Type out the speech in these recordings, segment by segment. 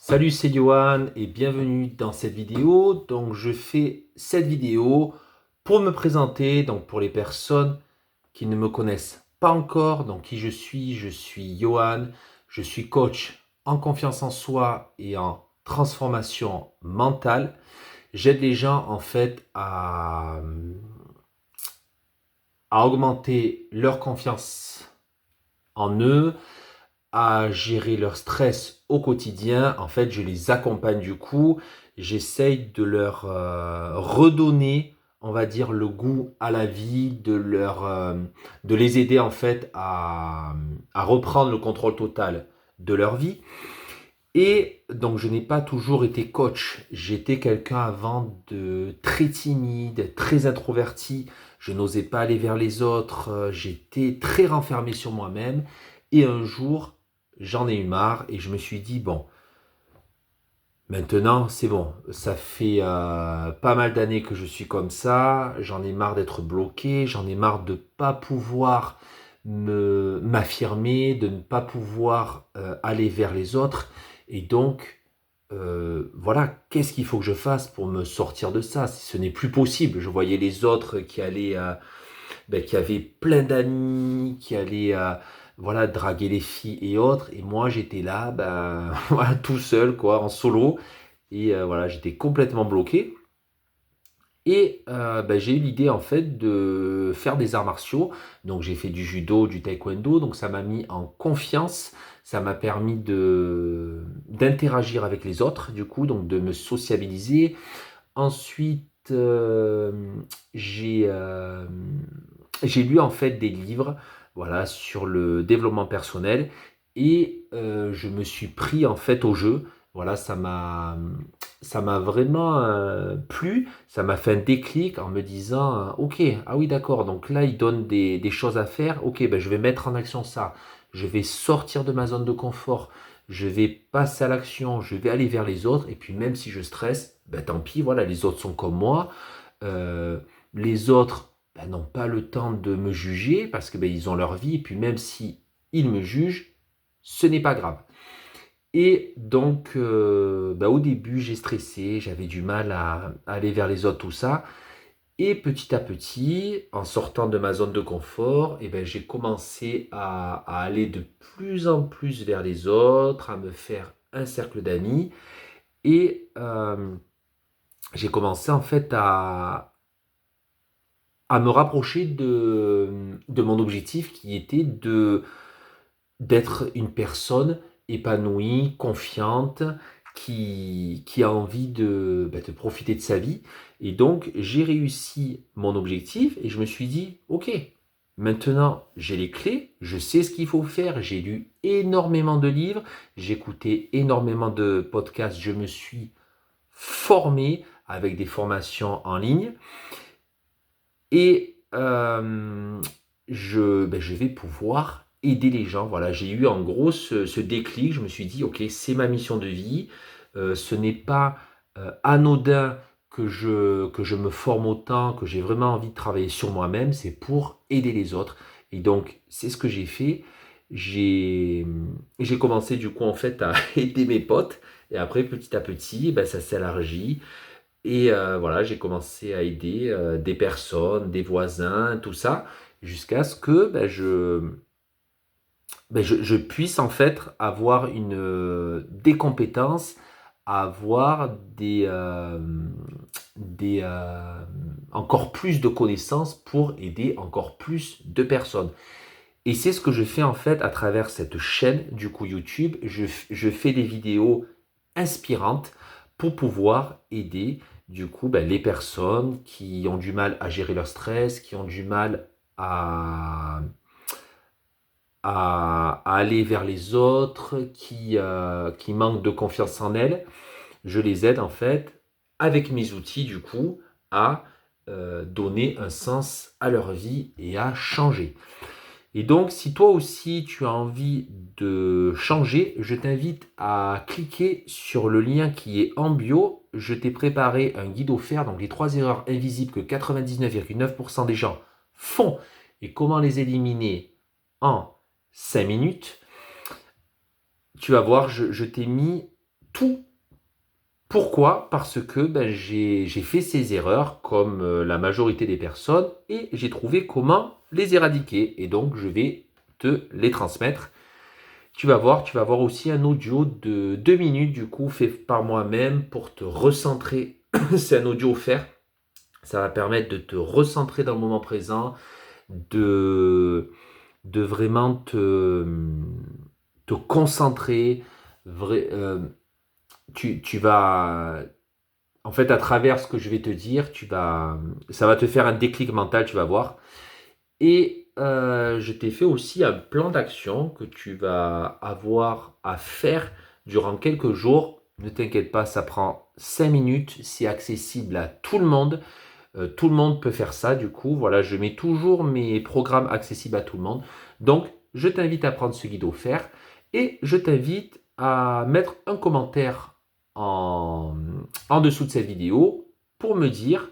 Salut, c'est Johan et bienvenue dans cette vidéo. Donc, je fais cette vidéo pour me présenter, donc pour les personnes qui ne me connaissent pas encore. Donc, qui je suis Johan, je suis coach en confiance en soi et en transformation mentale. J'aide les gens en fait à augmenter leur confiance en eux, à gérer leur stress au quotidien. En fait, je les accompagne du coup. J'essaye de leur redonner, on va dire, le goût à la vie, de les aider en fait à reprendre le contrôle total de leur vie. Et donc, je n'ai pas toujours été coach. J'étais quelqu'un avant de très timide, très introverti. Je n'osais pas aller vers les autres. J'étais très renfermé sur moi-même. Et un jour, j'en ai eu marre et je me suis dit, bon, maintenant, c'est bon. Ça fait pas mal d'années que je suis comme ça. J'en ai marre d'être bloqué. J'en ai marre de ne pas pouvoir m'affirmer, de ne pas pouvoir aller vers les autres. Et donc, voilà, qu'est-ce qu'il faut que je fasse pour me sortir de ça? Ce n'est plus possible. Je voyais les autres qui allaient, qui avaient plein d'amis, qui allaient, voilà, draguer les filles et autres. Et moi, j'étais là, voilà, tout seul, quoi, en solo. Et voilà, j'étais complètement bloqué. Et j'ai eu l'idée en fait de faire des arts martiaux. Donc j'ai fait du judo, du taekwondo. Donc ça m'a mis en confiance. Ça m'a permis d'interagir avec les autres, du coup, donc de me sociabiliser. Ensuite, j'ai euh, j'ai lu en fait des livres, voilà, sur le développement personnel et je me suis pris en fait au jeu. Voilà, ça m'a vraiment plu. Ça m'a fait un déclic en me disant, ok, ah oui d'accord, donc là il donne des choses à faire. Ok, ben je vais mettre en action ça. Je vais sortir de ma zone de confort. Je vais passer à l'action. Je vais aller vers les autres. Et puis même si je stresse, ben tant pis. Voilà, les autres sont comme moi. Euh, les autres n'ont pas le temps de me juger parce que ils ont leur vie. Et puis même si ils me jugent, ce n'est pas grave. Et donc, au début, j'ai stressé, j'avais du mal à aller vers les autres, tout ça. Et petit à petit, en sortant de ma zone de confort, j'ai commencé à aller de plus en plus vers les autres, à me faire un cercle d'amis. Et j'ai commencé en fait à me rapprocher de mon objectif qui était d'être une personne épanouie, confiante, qui a envie de profiter de sa vie. Et donc, j'ai réussi mon objectif et je me suis dit, OK, maintenant j'ai les clés, je sais ce qu'il faut faire, j'ai lu énormément de livres, j'ai écouté énormément de podcasts, je me suis formé avec des formations en ligne et je vais pouvoir aider les gens. Voilà, j'ai eu en gros ce déclic. Je me suis dit, ok, c'est ma mission de vie. Ce n'est pas anodin que je me forme autant, que j'ai vraiment envie de travailler sur moi-même. C'est pour aider les autres. Et donc, c'est ce que j'ai fait. J'ai j'ai commencé du coup en fait à aider mes potes. Et après, petit à petit, ça s'élargit. Et voilà, j'ai commencé à aider des personnes, des voisins, tout ça, jusqu'à ce que je puisse en fait avoir des compétences, avoir encore plus de connaissances pour aider encore plus de personnes. Et c'est ce que je fais en fait à travers cette chaîne du coup YouTube. Je fais des vidéos inspirantes pour pouvoir aider du coup les personnes qui ont du mal à gérer leur stress, qui ont du mal à, à aller vers les autres, qui manquent de confiance en elles. Je les aide en fait avec mes outils du coup à donner un sens à leur vie et à changer. Et donc, si toi aussi tu as envie de changer, je t'invite à cliquer sur le lien qui est en bio. Je t'ai préparé un guide offert, donc les 3 erreurs invisibles que 99,9% des gens font et comment les éliminer en 5 minutes. Tu vas voir, je t'ai mis tout. Pourquoi? Parce que j'ai fait ces erreurs comme la majorité des personnes et j'ai trouvé comment les éradiquer. Et donc, je vais te les transmettre. Tu vas voir aussi un audio de 2 minutes, du coup, fait par moi-même pour te recentrer. C'est un audio offert. Ça va permettre de te recentrer dans le moment présent, de, de vraiment te concentrer. Vrai, tu vas, en fait, à travers ce que je vais te dire, ça va te faire un déclic mental, tu vas voir. Et je t'ai fait aussi un plan d'action que tu vas avoir à faire durant quelques jours. Ne t'inquiète pas, ça prend 5 minutes, c'est accessible à tout le monde. Tout le monde peut faire ça, du coup. Voilà, je mets toujours mes programmes accessibles à tout le monde. Donc, je t'invite à prendre ce guide offert et je t'invite à mettre un commentaire en, en dessous de cette vidéo pour me dire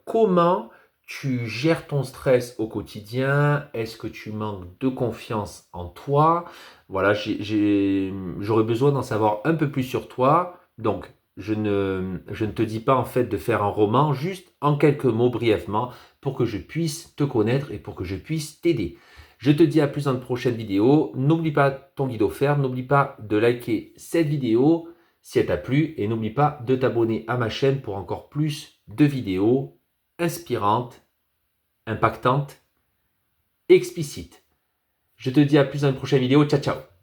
comment tu gères ton stress au quotidien. Est-ce que tu manques de confiance en toi? Voilà, j'aurais besoin d'en savoir un peu plus sur toi. Donc, je ne te dis pas en fait de faire un roman, juste en quelques mots brièvement pour que je puisse te connaître et pour que je puisse t'aider. Je te dis à plus dans une prochaine vidéo. N'oublie pas ton guide offert, n'oublie pas de liker cette vidéo si elle t'a plu et n'oublie pas de t'abonner à ma chaîne pour encore plus de vidéos inspirantes, impactantes, explicites. Je te dis à plus dans une prochaine vidéo. Ciao, ciao.